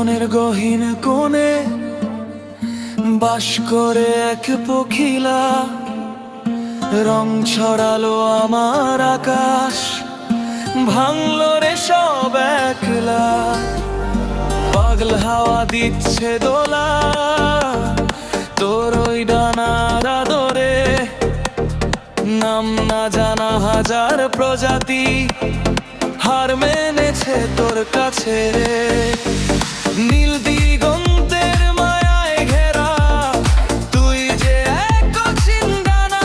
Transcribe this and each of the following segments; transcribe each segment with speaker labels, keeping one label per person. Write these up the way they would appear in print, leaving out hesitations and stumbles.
Speaker 1: মনের গহীন কোণে বাস করে এক পখিলা, রং ছড়ালো আমার আকাশ, ভাঙলো রে সব একলা। পাগল হাওয়া দিচ্ছে দোলা তোর ওই ডানার আদরে, নাম না জানা হাজার প্রজাতি হার মেনেছে তোর কাছে রে। নীল দিগন্তের মায়ায় ঘেরা তুই যে এক অচিন ডানা,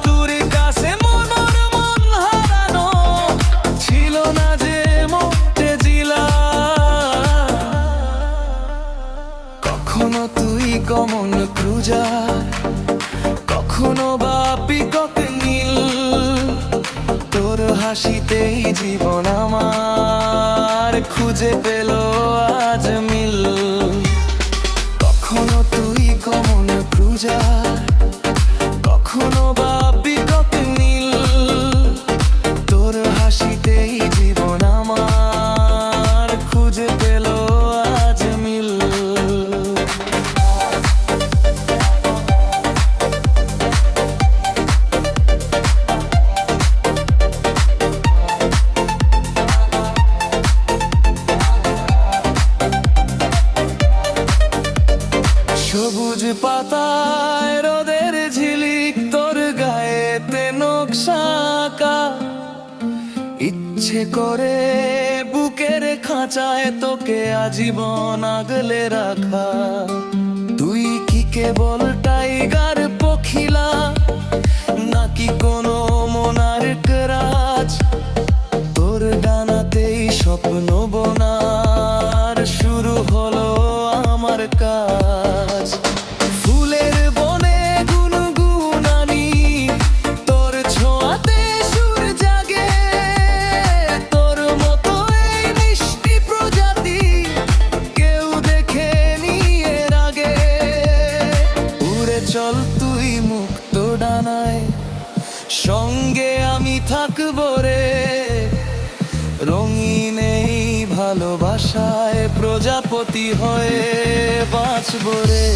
Speaker 1: তোর কাছে মন হারানো ছিল না যে মোটে জিলা। কখনো তুই কমন ক্রুজার, কখনো বা পিকক নীল, তোর হাসিতেই জীবন আমার খুঁজে পেল আজ মিল। কখনো তুই কমন ক্রুজার, কখনো বা পিকক নীল, তোর হাসিতেই জীবন আমার খুঁজে পেল আজ মিল। সবুজ পাতায় রোদের ঝিলিক তোর গায়েতে নকশা আঁকা, ইচ্ছে করে বুকের খাঁচায় তোকে আজীবন আগলে রাখা। তুই কি কেবল টাইগার পখিলা নাকি কোনো মোনার্ক রাজ, তোর ডানাতেই স্বপ্ন বোনার শুরু হলো আমার কাজ। ফুলের বনে গুনগুনানি তোর ছোঁয়াতে সুর জাগে, তোর মতো এই মিষ্টি প্রজাতি কেউ দেখেনি এর আগে। উড়ে চল তুই মুক্ত ডানায়, সঙ্গে আমি থাকবো রে, রঙিন এই ভালোবাসায় প্রজাপতি হয়ে বাঁচব রে।